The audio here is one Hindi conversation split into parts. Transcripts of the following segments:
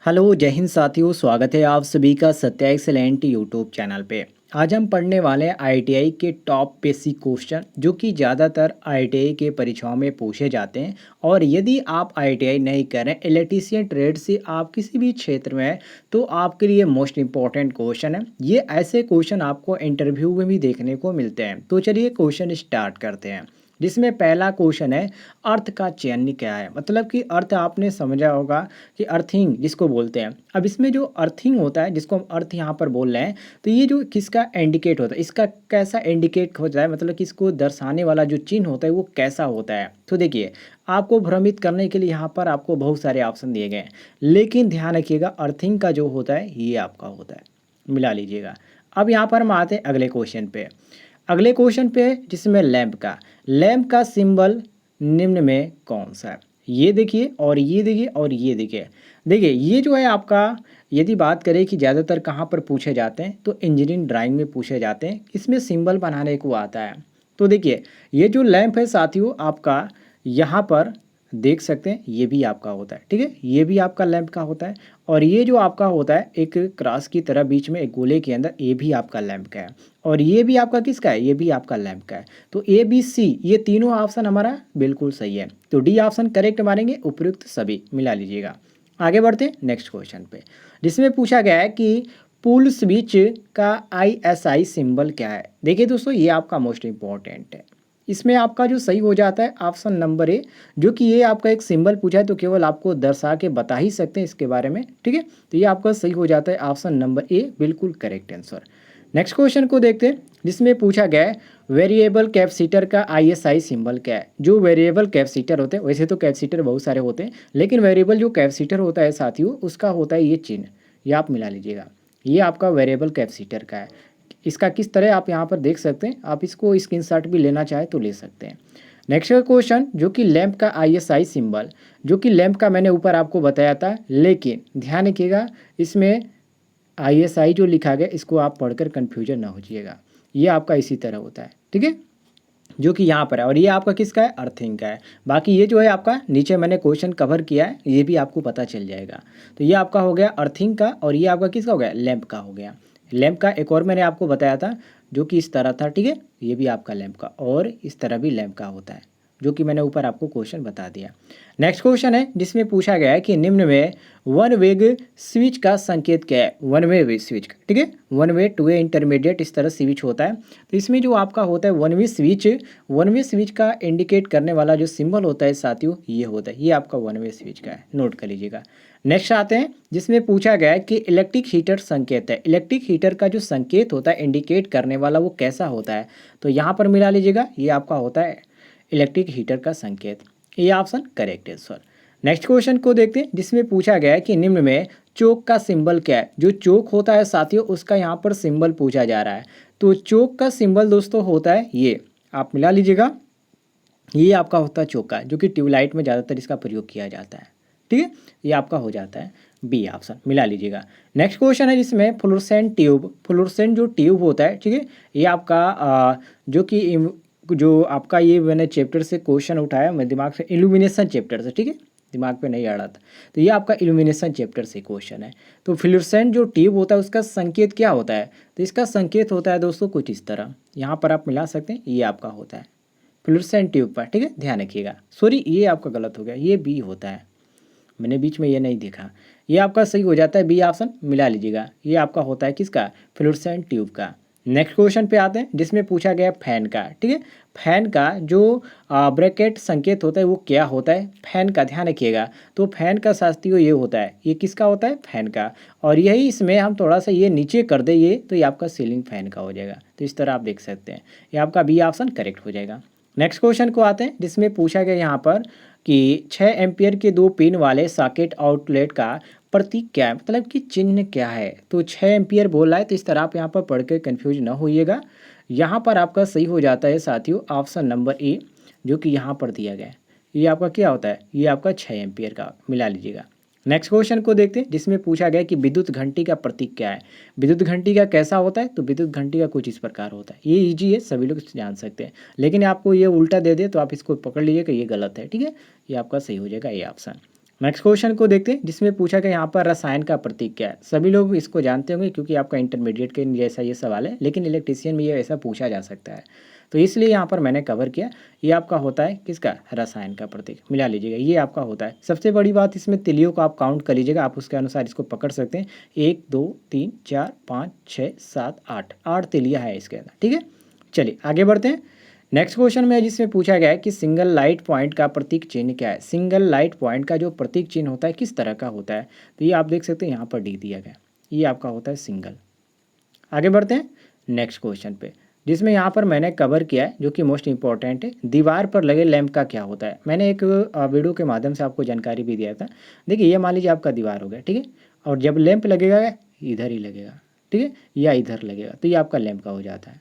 हेलो जय हिंद साथियों, स्वागत है आप सभी का सत्या एक्सेलेंट यूट्यूब चैनल पे। आज हम पढ़ने वाले हैं आईटीआई के टॉप बेसिक क्वेश्चन जो कि ज़्यादातर आईटीआई के परीक्षाओं में पूछे जाते हैं। और यदि आप आईटीआई नहीं करें, इलेक्ट्रीशियन ट्रेड से आप किसी भी क्षेत्र में हैं, तो आपके लिए मोस्ट इंपॉर्टेंट क्वेश्चन है। ये ऐसे क्वेश्चन आपको इंटरव्यू में भी देखने को मिलते हैं। तो चलिए क्वेश्चन स्टार्ट करते हैं, जिसमें पहला क्वेश्चन है अर्थ का चयन क्या है। मतलब कि अर्थ आपने समझा होगा कि अर्थिंग जिसको बोलते हैं। अब इसमें जो अर्थिंग होता है, जिसको हम अर्थ यहाँ पर बोल रहे हैं, तो ये जो किसका इंडिकेट होता है, इसका कैसा इंडिकेट होता है, मतलब कि इसको दर्शाने वाला जो चिन्ह होता है वो कैसा होता है। तो देखिए, आपको भ्रमित करने के लिए यहाँ पर आपको बहुत सारे ऑप्शन दिए गए हैं, लेकिन ध्यान रखिएगा अर्थिंग का जो होता है ये आपका होता है, मिला लीजिएगा। अब यहाँ पर हम आते हैं अगले क्वेश्चन पे। अगले क्वेश्चन पे जिसमें लैंप का सिंबल निम्न में कौन सा है। ये देखिए और ये देखिए और ये देखिए। देखिए ये जो है आपका, यदि बात करें कि ज़्यादातर कहाँ पर पूछे जाते हैं, तो इंजीनियरिंग ड्राइंग में पूछे जाते हैं। इसमें सिंबल बनाने को आता है। तो देखिए ये जो लैंप है साथियों आपका, यहाँ पर देख सकते हैं ये भी आपका होता है, ठीक है, ये भी आपका लैंप का होता है। और ये जो आपका होता है एक क्रॉस की तरह बीच में एक गोले के अंदर, ये भी आपका लैंप का है। और ये भी आपका किसका है, ये भी आपका लैंप का है। तो ए बी सी ये तीनों ऑप्शन हमारा बिल्कुल सही है। तो डी ऑप्शन करेक्ट मारेंगे, उपयुक्त सभी, मिला लीजिएगा। आगे बढ़ते हैं नेक्स्ट क्वेश्चन पे, जिसमें पूछा गया है कि पुल स्विच का आईएसआई सिंबल क्या है। देखिए दोस्तों, ये आपका मोस्ट इंपॉर्टेंट है। इसमें आपका जो सही हो जाता है ऑप्शन नंबर ए, जो कि ये आपका एक सिंबल पूछा है तो केवल आपको दर्शा के बता ही सकते हैं इसके बारे में, ठीक है। तो ये आपका सही हो जाता है ऑप्शन नंबर ए, बिल्कुल करेक्ट आंसर। नेक्स्ट क्वेश्चन को देखते हैं, जिसमें पूछा गया है वेरिएबल कैपेसिटर का आईएसआई सिंबल क्या है। जो वेरिएबल कैपेसिटर होते हैं, वैसे तो कैपेसिटर बहुत सारे होते हैं, लेकिन वेरिएबल जो कैपेसिटर होता है साथियों, उसका होता है ये चिन्ह, ये आप मिला लीजिएगा। ये आपका वेरिएबल कैपेसिटर का है। इसका किस तरह आप यहाँ पर देख सकते हैं, आप इसको स्क्रीनशॉट भी लेना चाहे तो ले सकते हैं। नेक्स्ट क्वेश्चन, जो कि लैंप का आईएसआई सिंबल, जो कि लैंप का मैंने ऊपर आपको बताया था, लेकिन ध्यान रखिएगा इसमें आईएसआई जो लिखा गया इसको आप पढ़कर कन्फ्यूजन ना हो जाइएगा। ये आपका इसी तरह होता है, ठीक है, जो कि यहाँ पर है। और ये आपका किसका है, अर्थिंग का है। बाकी ये जो है आपका नीचे मैंने क्वेश्चन कवर किया है, ये भी आपको पता चल जाएगा। तो ये आपका हो गया अर्थिंग का, और ये आपका किसका हो गया, लैंप का हो गया। लैंप का एक और मैंने आपको बताया था जो कि इस तरह था, ठीक है, ये भी आपका लैंप का, और इस तरह भी लैंप का होता है, जो कि मैंने ऊपर आपको क्वेश्चन बता दिया। नेक्स्ट क्वेश्चन है, जिसमें पूछा गया है कि निम्न में वन वेग स्विच का संकेत क्या है। वन वे स्विच का, ठीक है, one way two way intermediate इस तरह स्विच होता है। तो इसमें जो आपका होता है वन वे स्विच का इंडिकेट करने वाला जो सिंबल होता है साथियों, ये होता है, ये आपका वन वे स्विच का है, नोट कर लीजिएगा। नेक्स्ट आते हैं, जिसमें पूछा गया है कि इलेक्ट्रिक हीटर संकेत है। इलेक्ट्रिक हीटर का जो संकेत होता है इंडिकेट करने वाला, वो कैसा होता है। तो यहाँ पर मिला लीजिएगा, ये आपका होता है इलेक्ट्रिक हीटर का संकेत। ये ऑप्शन करेक्ट है सर। नेक्स्ट क्वेश्चन को देखते हैं, जिसमें पूछा गया है कि निम्न में चोक का सिंबल क्या है। जो चोक होता है साथियों, उसका यहाँ पर सिंबल पूछा जा रहा है। तो चोक का सिंबल दोस्तों होता है ये, आप मिला लीजिएगा, ये आपका होता है चोका, जो कि ट्यूबलाइट में ज़्यादातर इसका प्रयोग किया जाता है, ठीक है। ये आपका हो जाता है बी ऑप्शन, मिला लीजिएगा। नेक्स्ट क्वेश्चन है, जिसमें फ्लोरोसेंट जो ट्यूब होता है, ठीक है, ये आपका जो कि जो आपका, ये मैंने चैप्टर से क्वेश्चन उठाया, मैं दिमाग से इल्यूमिनेशन चैप्टर से, ठीक है, दिमाग पे नहीं आ रहा था। तो ये आपका इल्यूमिनेशन चैप्टर से क्वेश्चन है। तो फ्लोरोसेंट जो ट्यूब होता है उसका संकेत क्या होता है। तो इसका संकेत होता है दोस्तों कुछ इस तरह, यहाँ पर आप मिला सकते हैं, ये आपका होता है फ्लोरोसेंट ट्यूब पर, ठीक है, ध्यान रखिएगा। सॉरी, ये आपका गलत हो गया, ये बी होता है, मैंने बीच में ये नहीं देखा। ये आपका सही हो जाता है बी ऑप्शन, मिला लीजिएगा। ये आपका होता है किसका, फ्लोरोसेंट ट्यूब का। नेक्स्ट क्वेश्चन पे आते हैं, जिसमें पूछा गया फैन का, ठीक है। फैन का जो ब्रैकेट संकेत होता है वो क्या होता है, फैन का, ध्यान रखिएगा। तो फैन का साथियों ये होता है, ये किसका होता है, फैन का। और यही इसमें हम थोड़ा सा ये नीचे कर दे ये, तो ये आपका सीलिंग फैन का हो जाएगा। तो इस तरह आप देख सकते हैं, ये आपका बी ऑप्शन करेक्ट हो जाएगा। नेक्स्ट क्वेश्चन को आते हैं, जिसमें पूछा गया यहाँ पर कि 6 एम्पियर के 2 पिन वाले सॉकेट आउटलेट का प्रतीक क्या है, मतलब कि चिन्ह क्या है। तो 6 एम्पियर बोल रहा है, तो इस तरह आप यहाँ पर पढ़ के कन्फ्यूज ना होइएगा। यहाँ पर आपका सही हो जाता है साथियों ऑप्शन नंबर ए, जो कि यहाँ पर दिया गया है। ये आपका क्या होता है, ये आपका 6 एम्पियर का, मिला लीजिएगा। नेक्स्ट क्वेश्चन को देखते हैं, जिसमें पूछा गया कि विद्युत घंटी का प्रतीक क्या है। विद्युत घंटी का कैसा होता है, तो विद्युत घंटी का कुछ इस प्रकार होता है। ये इजी है, सभी लोग जान सकते हैं, लेकिन आपको ये उल्टा दे दे तो आप इसको पकड़ लीजिए कि ये गलत है, ठीक है। ये आपका सही हो जाएगा, ये ऑप्शन। नेक्स्ट क्वेश्चन को देखते हैं जिसमें पूछा गया यहाँ पर रसायन का प्रतीक क्या है। सभी लोग इसको जानते होंगे क्योंकि आपका इंटरमीडिएट के जैसा ये सवाल है, लेकिन इलेक्ट्रीशियन में ये ऐसा पूछा जा सकता है, तो इसलिए यहाँ पर मैंने कवर किया। ये आपका होता है किसका, रसायन का प्रतीक, मिला लीजिएगा, ये आपका होता है। सबसे बड़ी बात इसमें तिलियों को आप काउंट कर लीजिएगा, आप उसके अनुसार इसको पकड़ सकते हैं। 1 2 3 4 5 6 7 8, 8 तिलियाँ है इसके अंदर, ठीक है। चलिए आगे बढ़ते हैं। नेक्स्ट क्वेश्चन में जिसमें पूछा गया है कि सिंगल लाइट पॉइंट का प्रतीक चिन्ह क्या है। सिंगल लाइट पॉइंट का जो प्रतीक चिन्ह होता है किस तरह का होता है, तो ये आप देख सकते हैं यहाँ पर डी दिया गया, ये आपका होता है सिंगल। आगे बढ़ते हैं नेक्स्ट क्वेश्चन पे, जिसमें यहाँ पर मैंने कवर किया है जो कि मोस्ट इंपॉर्टेंट है, दीवार पर लगे लैंप का क्या होता है। मैंने एक वीडियो के माध्यम से आपको जानकारी भी दिया था। देखिए ये मान लीजिए आपका दीवार हो गया, ठीक है, और जब लैंप लगेगा इधर ही लगेगा, ठीक है, या इधर लगेगा, तो ये आपका लैंप का हो जाता है।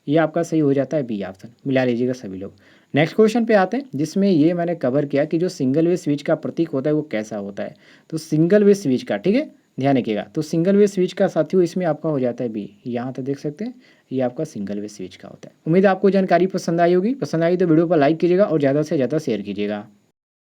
ये आपका सही हो जाता है बी ऑप्शन, मिला लीजिएगा सभी लोग। नेक्स्ट क्वेश्चन पे आते हैं जिसमें ये मैंने कवर किया कि जो सिंगल वे स्विच का प्रतीक होता है वो कैसा होता है। तो सिंगल वे स्विच का, ठीक है, ध्यान रखिएगा, तो सिंगल वे स्विच का साथियों इसमें आपका हो जाता है बी, यहाँ तक देख सकते हैं, ये आपका सिंगल वे स्विच का होता है। उम्मीद है आपको जानकारी पसंद आई होगी। पसंद आई तो वीडियो पर लाइक कीजिएगा और ज़्यादा से ज़्यादा शेयर कीजिएगा।